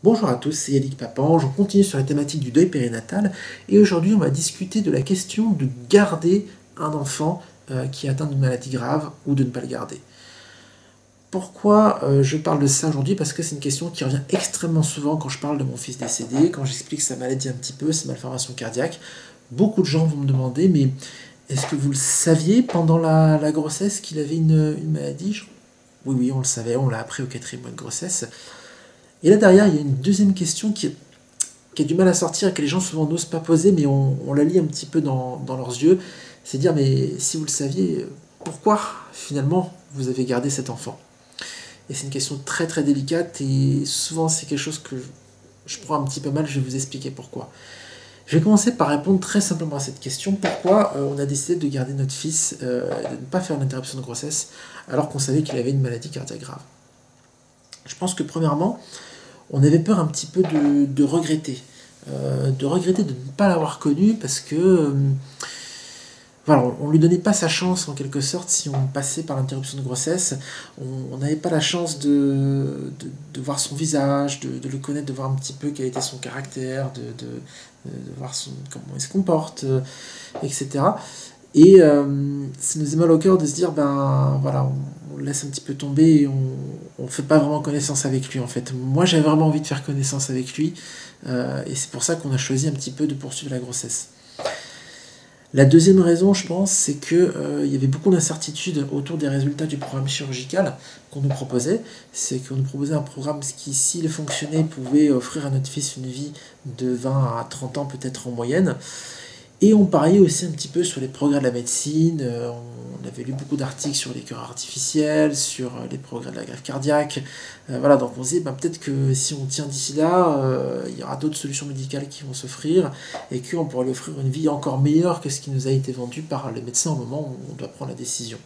Bonjour à tous, c'est Yannick Papange, on continue sur la thématique du deuil périnatal et aujourd'hui on va discuter de la question de garder un enfant qui est atteint d'une maladie grave ou de ne pas le garder. Pourquoi je parle de ça aujourd'hui? Parce que c'est une question qui revient extrêmement souvent quand je parle de mon fils décédé, quand j'explique sa maladie un petit peu, sa malformation cardiaque. Beaucoup de gens vont me demander, mais est-ce que vous le saviez pendant la grossesse qu'il avait une maladie? Oui, oui, on le savait, on l'a appris au 4e mois de grossesse. Et là derrière, il y a une deuxième question qui a du mal à sortir et que les gens souvent n'osent pas poser, mais on la lit un petit peu dans leurs yeux. C'est dire, mais si vous le saviez, pourquoi finalement vous avez gardé cet enfant? Et c'est une question très très délicate et souvent c'est quelque chose que je prends un petit peu mal, je vais vous expliquer pourquoi. Je vais commencer par répondre très simplement à cette question. Pourquoi on a décidé de garder notre fils et de ne pas faire une interruption de grossesse alors qu'on savait qu'il avait une maladie cardiaque grave? Je pense que premièrement, on avait peur un petit peu de regretter. De regretter de ne pas l'avoir connu parce que voilà, on ne lui donnait pas sa chance en quelque sorte si on passait par l'interruption de grossesse. On n'avait pas la chance de voir son visage, de le connaître, de voir un petit peu quel était son caractère, de voir comment il se comporte, etc. Et ça nous faisait mal au cœur de se dire, ben voilà, on le laisse un petit peu tomber et on fait pas vraiment connaissance avec lui en fait. Moi j'avais vraiment envie de faire connaissance avec lui et c'est pour ça qu'on a choisi un petit peu de poursuivre la grossesse. La deuxième raison, je pense, c'est qu'il y avait beaucoup d'incertitudes autour des résultats du programme chirurgical qu'on nous proposait. C'est qu'on nous proposait un programme qui, s'il fonctionnait, pouvait offrir à notre fils une vie de 20 à 30 ans peut-être en moyenne. Et on pariait aussi un petit peu sur les progrès de la médecine. On avait lu beaucoup d'articles sur les cœurs artificiels, sur les progrès de la greffe cardiaque. Voilà, donc on se disait peut-être que si on tient d'ici là, il y aura d'autres solutions médicales qui vont s'offrir et qu'on pourrait lui offrir une vie encore meilleure que ce qui nous a été vendu par les médecins au moment où on doit prendre la décision.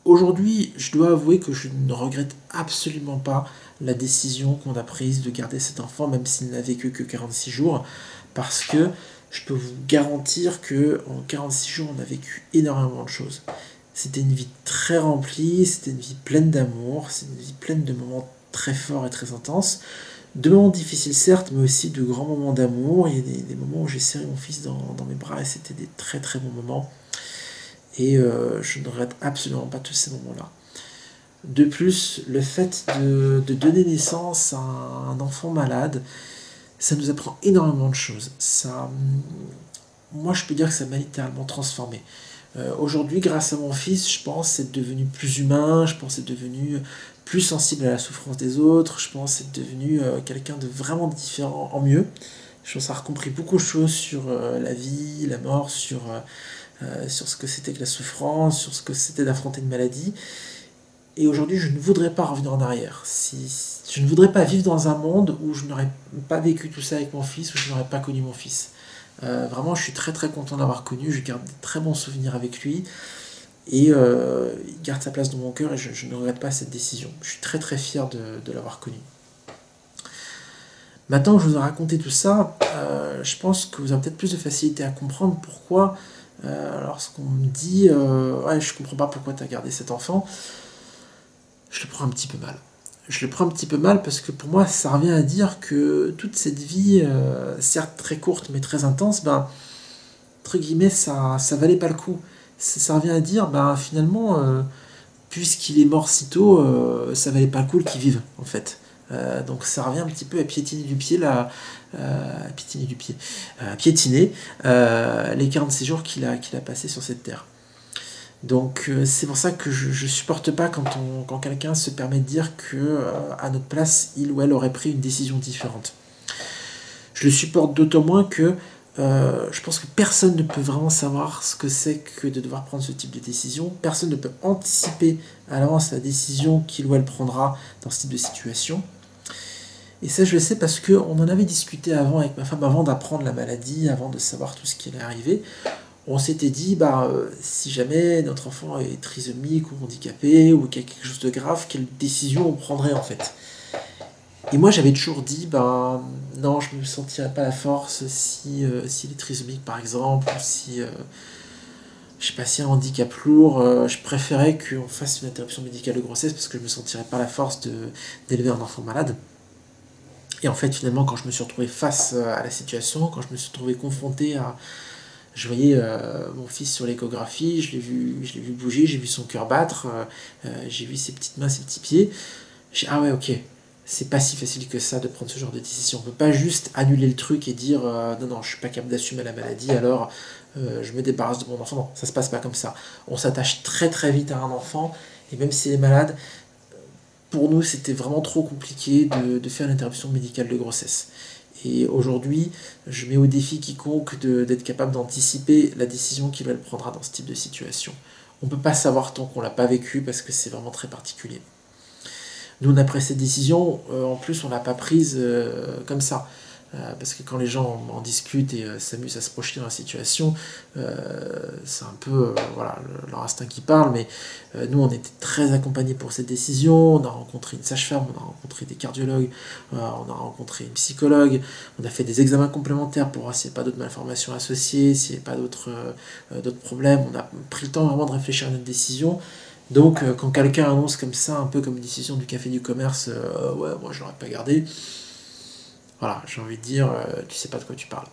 Aujourd'hui, je dois avouer que je ne regrette absolument pas la décision qu'on a prise de garder cet enfant, même s'il n'a vécu que 46 jours, parce que je peux vous garantir qu'en 46 jours, on a vécu énormément de choses. C'était une vie très remplie, c'était une vie pleine d'amour, c'était une vie pleine de moments très forts et très intenses, de moments difficiles certes, mais aussi de grands moments d'amour. Il y a des moments où j'ai serré mon fils dans mes bras et c'était des très très bons moments. Et je ne regrette absolument pas tous ces moments-là. De plus, le fait de donner naissance à un enfant malade, ça nous apprend énormément de choses. Moi, je peux dire que ça m'a littéralement transformé. Aujourd'hui, grâce à mon fils, je pense être devenu plus humain, je pense être devenu plus sensible à la souffrance des autres, je pense être devenu quelqu'un de vraiment différent en mieux. Je pense avoir compris beaucoup de choses sur la vie, la mort, sur ce que c'était que la souffrance, sur ce que c'était d'affronter une maladie. Et aujourd'hui, je ne voudrais pas revenir en arrière. Je ne voudrais pas vivre dans un monde où je n'aurais pas vécu tout ça avec mon fils, où je n'aurais pas connu mon fils. Vraiment, je suis très très content d'avoir connu, je garde de très bons souvenirs avec lui, et il garde sa place dans mon cœur, et je ne regrette pas cette décision. Je suis très très fier de l'avoir connu. Maintenant que je vous ai raconté tout ça, je pense que vous aurez peut-être plus de facilité à comprendre pourquoi, lorsqu'on me dit ouais, je comprends pas pourquoi tu as gardé cet enfant, je le prends un petit peu mal. Je le prends un petit peu mal parce que pour moi, ça revient à dire que toute cette vie, certes très courte mais très intense, entre guillemets, ça valait pas le coup. Ça revient à dire, finalement, puisqu'il est mort si tôt, ça valait pas le coup qu'il vive, en fait. Donc ça revient un petit peu à piétiner du pied, à piétiner les 46 jours qu'il a passé sur cette terre. Donc c'est pour ça que je supporte pas quand quelqu'un se permet de dire que à notre place, il ou elle aurait pris une décision différente. Je le supporte d'autant moins que je pense que personne ne peut vraiment savoir ce que c'est que de devoir prendre ce type de décision. Personne ne peut anticiper à l'avance la décision qu'il ou elle prendra dans ce type de situation. Et ça, je le sais parce qu'on en avait discuté avant avec ma femme, avant d'apprendre la maladie, avant de savoir tout ce qui allait arriver. On s'était dit, si jamais notre enfant est trisomique ou handicapé ou qu'il y a quelque chose de grave, quelle décision on prendrait en fait? Et moi j'avais toujours dit, non, je ne me sentirais pas la force s'il est trisomique par exemple, ou si j'ai passé un handicap lourd, je préférais qu'on fasse une interruption médicale de grossesse parce que je me sentirais pas la force d'élever un enfant malade. Et en fait, finalement, quand je me suis retrouvé face à la situation, quand je me suis retrouvé confronté à... Je voyais mon fils sur l'échographie, je l'ai vu bouger, j'ai vu son cœur battre, j'ai vu ses petites mains, ses petits pieds. Ah ouais, ok, c'est pas si facile que ça de prendre ce genre de décision. On peut pas juste annuler le truc et dire non, non, je suis pas capable d'assumer la maladie, alors je me débarrasse de mon enfant. Non, ça se passe pas comme ça. On s'attache très très vite à un enfant, et même s'il est malade, pour nous, c'était vraiment trop compliqué de faire l'interruption médicale de grossesse. Et aujourd'hui, je mets au défi quiconque d'être capable d'anticiper la décision qu'il prendra dans ce type de situation. On ne peut pas savoir tant qu'on ne l'a pas vécu parce que c'est vraiment très particulier. Nous, on a pris cette décision, en plus, on ne l'a pas prise comme ça. Parce que quand les gens en discutent et s'amusent à se projeter dans la situation, c'est un peu voilà, leur instinct qui parle, mais nous on était très accompagnés pour cette décision, on a rencontré une sage-femme, on a rencontré des cardiologues, on a rencontré une psychologue, on a fait des examens complémentaires pour voir s'il n'y a pas d'autres malformations associées, s'il n'y a pas d'autres problèmes, on a pris le temps vraiment de réfléchir à notre décision. Donc quand quelqu'un annonce comme ça, un peu comme une décision du café du commerce, ouais, moi je l'aurais pas gardé. Voilà, j'ai envie de dire, tu sais pas de quoi tu parles.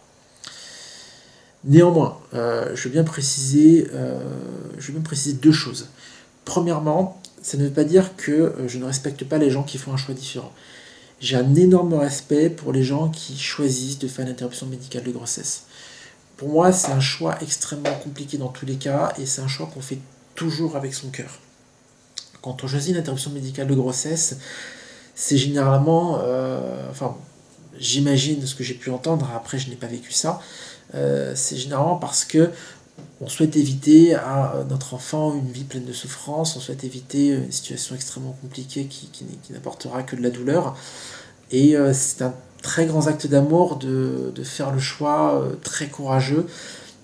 Néanmoins, je veux bien préciser deux choses. Premièrement, ça ne veut pas dire que je ne respecte pas les gens qui font un choix différent. J'ai un énorme respect pour les gens qui choisissent de faire une interruption médicale de grossesse. Pour moi, c'est un choix extrêmement compliqué dans tous les cas, et c'est un choix qu'on fait toujours avec son cœur. Quand on choisit une interruption médicale de grossesse, c'est généralement, j'imagine ce que j'ai pu entendre, après je n'ai pas vécu ça, c'est généralement parce que on souhaite éviter à notre enfant une vie pleine de souffrance, on souhaite éviter une situation extrêmement compliquée qui n'apportera que de la douleur. Et c'est un très grand acte d'amour de faire le choix très courageux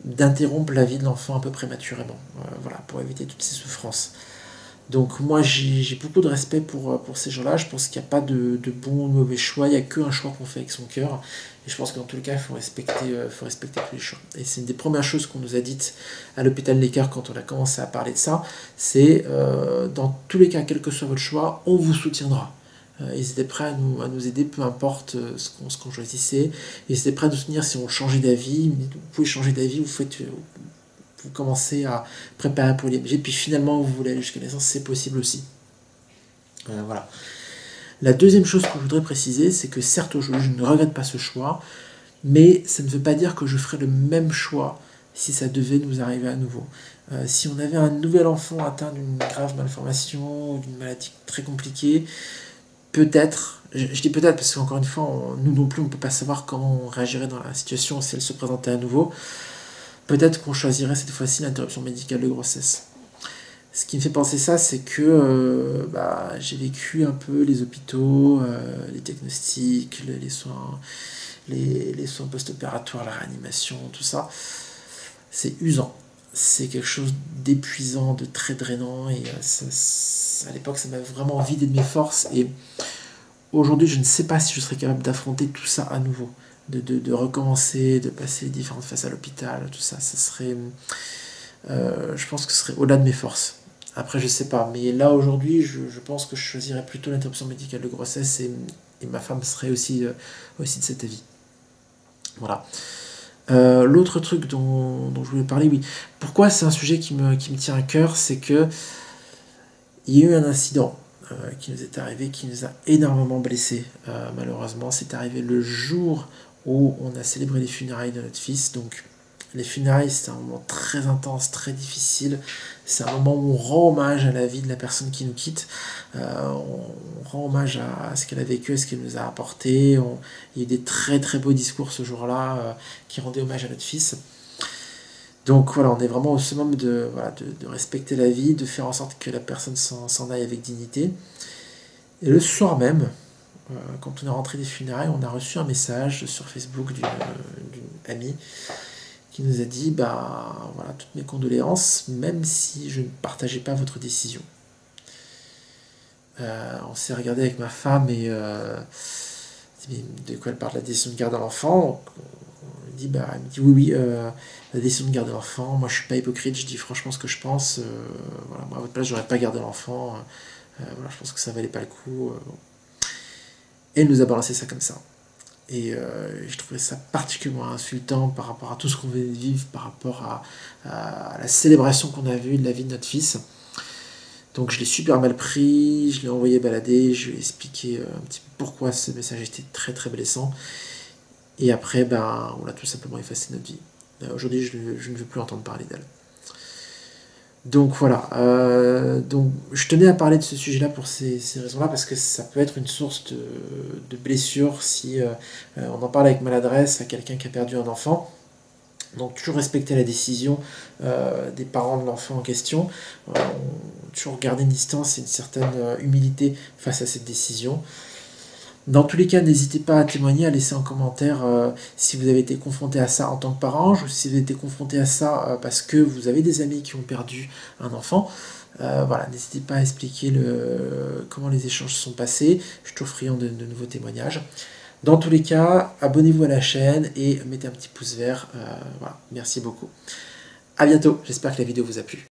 d'interrompre la vie de l'enfant un peu prématurément, voilà, pour éviter toutes ces souffrances. Donc moi j'ai beaucoup de respect pour ces gens-là, je pense qu'il n'y a pas de bon ou de mauvais choix, il n'y a qu'un choix qu'on fait avec son cœur, et je pense que dans tous les cas il faut respecter tous les choix. Et c'est une des premières choses qu'on nous a dites à l'hôpital Necker quand on a commencé à parler de ça, c'est dans tous les cas, quel que soit votre choix, on vous soutiendra. Ils étaient prêts à nous aider, peu importe ce qu'on choisissait, ils étaient prêts à nous soutenir si on changeait d'avis, vous pouvez changer d'avis, vous commencez à préparer pour l'IMG, puis finalement vous voulez aller jusqu'à la naissance, c'est possible aussi. Voilà. La deuxième chose que je voudrais préciser, c'est que certes aujourd'hui je ne regrette pas ce choix, mais ça ne veut pas dire que je ferai le même choix si ça devait nous arriver à nouveau. Si on avait un nouvel enfant atteint d'une grave malformation ou d'une maladie très compliquée, peut-être, je dis peut-être parce qu'encore une fois, nous non plus on ne peut pas savoir comment on réagirait dans la situation si elle se présentait à nouveau, peut-être qu'on choisirait cette fois-ci l'interruption médicale de grossesse. Ce qui me fait penser ça, c'est que j'ai vécu un peu les hôpitaux, les diagnostics, les soins post-opératoires, la réanimation, tout ça. C'est usant. C'est quelque chose d'épuisant, de très drainant, et à l'époque, ça m'a vraiment vidé de mes forces. Et aujourd'hui, je ne sais pas si je serais capable d'affronter tout ça à nouveau. De recommencer, de passer les différentes phases à l'hôpital, tout ça, ça serait... je pense que ce serait au-delà de mes forces. Après, je sais pas, mais là, aujourd'hui, je pense que je choisirais plutôt l'interruption médicale de grossesse, et ma femme serait aussi de cet avis. Voilà. L'autre truc dont je voulais parler, oui. Pourquoi c'est un sujet qui me tient à cœur, c'est que il y a eu un incident qui nous est arrivé, qui nous a énormément blessés, malheureusement. C'est arrivé le jour où on a célébré les funérailles de notre fils. Donc les funérailles, c'est un moment très intense, très difficile. C'est un moment où on rend hommage à la vie de la personne qui nous quitte. On rend hommage à ce qu'elle a vécu, à ce qu'elle nous a apporté. Il y a eu des très très beaux discours ce jour-là qui rendaient hommage à notre fils. Donc voilà, on est vraiment au summum de respecter la vie, de faire en sorte que la personne s'en aille avec dignité. Et le soir même, quand on est rentré des funérailles, on a reçu un message sur Facebook d'une amie qui nous a dit toutes mes condoléances, même si je ne partageais pas votre décision. On s'est regardé avec ma femme et de quoi elle parle, la décision de garder un enfant. me dit oui, la décision de garder l'enfant, moi je suis pas hypocrite, je dis franchement ce que je pense, voilà, moi à votre place j'aurais pas gardé l'enfant, voilà, je pense que ça valait pas le coup. Bon. Et elle nous a balancé ça comme ça. Et je trouvais ça particulièrement insultant par rapport à tout ce qu'on venait de vivre, par rapport à la célébration qu'on a vue de la vie de notre fils. Donc je l'ai super mal pris, je l'ai envoyé balader, je lui ai expliqué un petit peu pourquoi ce message était très très blessant. Et après, ben, on a tout simplement effacé notre vie. Aujourd'hui, je ne veux plus entendre parler d'elle. Donc voilà, donc je tenais à parler de ce sujet-là pour ces raisons-là, parce que ça peut être une source de blessure si on en parle avec maladresse à quelqu'un qui a perdu un enfant. Donc toujours respecter la décision des parents de l'enfant en question, toujours garder une distance et une certaine humilité face à cette décision. Dans tous les cas, n'hésitez pas à témoigner, à laisser en commentaire si vous avez été confronté à ça en tant que parent, ou si vous avez été confronté à ça parce que vous avez des amis qui ont perdu un enfant. Voilà, n'hésitez pas à expliquer comment les échanges se sont passés. Je suis toujours friand de nouveaux témoignages. Dans tous les cas, abonnez-vous à la chaîne et mettez un petit pouce vert. Voilà, merci beaucoup. À bientôt, j'espère que la vidéo vous a plu.